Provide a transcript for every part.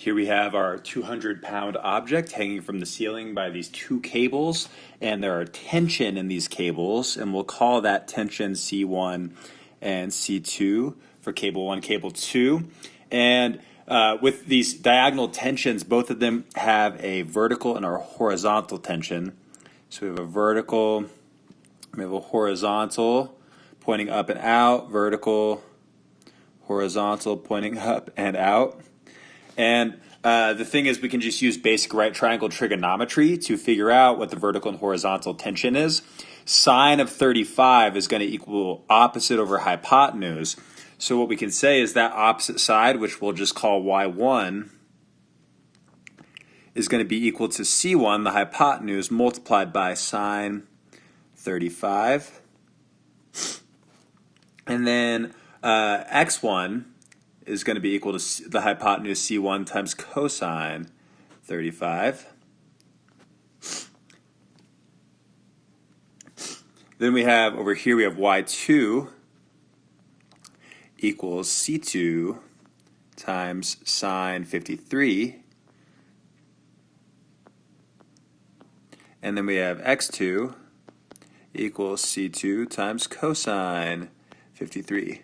Here we have our 200-pound object hanging from the ceiling by these two cables, and there are tension in these cables, and we'll call that tension C1 and C2 for cable 1, cable 2. And with these diagonal tensions, both of them have a vertical and a horizontal tension. So we have a vertical, we have a horizontal pointing up and out, vertical, horizontal pointing up and out. And the thing is, we can just use basic right triangle trigonometry to figure out what the vertical and horizontal tension is. Sine of 35 is going to equal opposite over hypotenuse. So what we can say is that opposite side, which we'll just call y1, is going to be equal to c1, the hypotenuse, multiplied by sine 35. And then x1 is going to be equal to the hypotenuse c1 times cosine 35. Then we have over here, we have y2 equals c2 times sine 53. And then we have x2 equals c2 times cosine 53.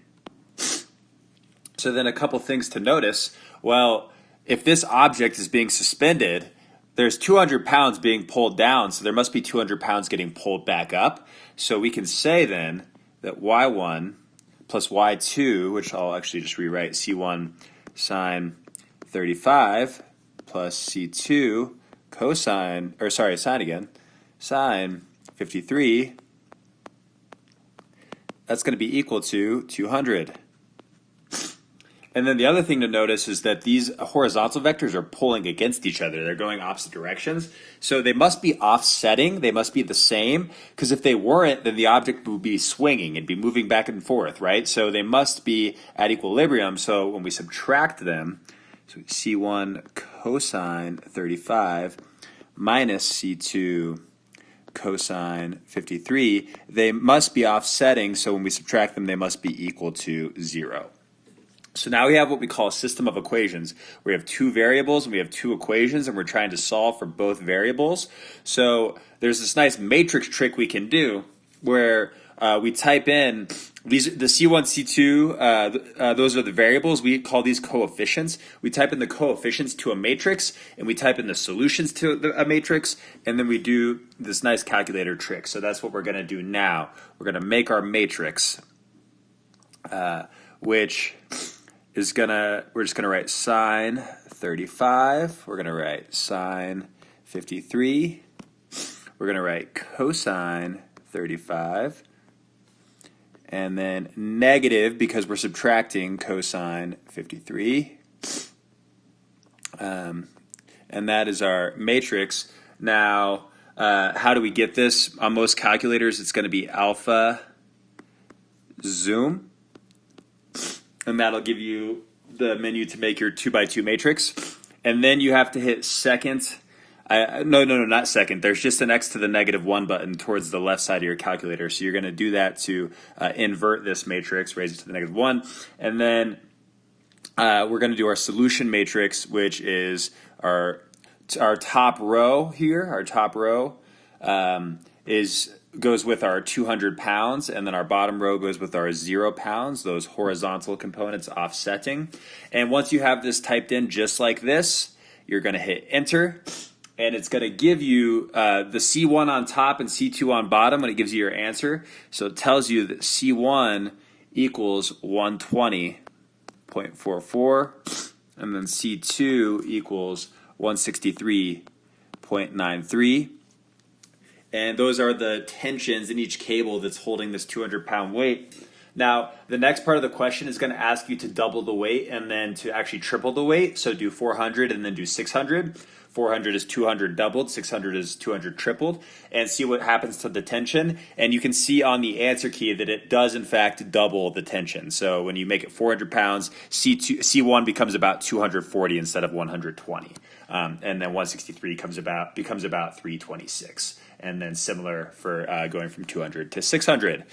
So then a couple things to notice. Well, if this object is being suspended, there's 200 pounds being pulled down, so there must be 200 pounds getting pulled back up. So we can say then that y1 plus y2, which I'll actually just rewrite, c1 sine 35 plus c2 cosine, or sorry, sine again, sine 53, that's going to be equal to 200. And then the other thing to notice is that these horizontal vectors are pulling against each other. They're going opposite directions. So they must be offsetting. They must be the same. Because if they weren't, then the object would be swinging and be moving back and forth, right? So they must be at equilibrium. So when we subtract them, so C1 cosine 35 minus C2 cosine 53, they must be offsetting. So when we subtract them, they must be equal to 0. So now we have what we call a system of equations. We have two variables and we have two equations, and we're trying to solve for both variables. So there's this nice matrix trick we can do where we type in the C1, C2, those are the variables. We call these coefficients. We type in the coefficients to a matrix, and we type in the solutions to a matrix, and then we do this nice calculator trick. So that's what we're going to do now. We're going to make our matrix, which is we're just gonna write sine 35. We're gonna write sine 53. We're gonna write cosine 35, and then negative because we're subtracting cosine 53. And that is our matrix. Now, how do we get this? On most calculators, it's going to be alpha zoom. And that'll give you the menu to make your 2x2 matrix. And then you have to hit second. No, not second. There's just an x to the -1 button towards the left side of your calculator. So you're going to do that to invert this matrix, raise it to the -1. And then we're going to do our solution matrix, which is our top row here. Our top row goes with our 200 pounds, and then our bottom row goes with our 0 pounds, those horizontal components offsetting. And once you have this typed in just like this, you're going to hit enter, and it's going to give you the C1 on top and C2 on bottom when it gives you your answer. So it tells you that C1 equals 120.44, and then C2 equals 163.93. And those are the tensions in each cable that's holding this 200-pound weight. Now, the next part of the question is going to ask you to double the weight and then to actually triple the weight. So do 400 and then do 600. 400 is 200 doubled, 600 is 200 tripled, and see what happens to the tension. And you can see on the answer key that it does, in fact, double the tension. So when you make it 400 pounds, C1 becomes about 240 instead of 120. And then 163 becomes about 326. And then similar for going from 200 to 600.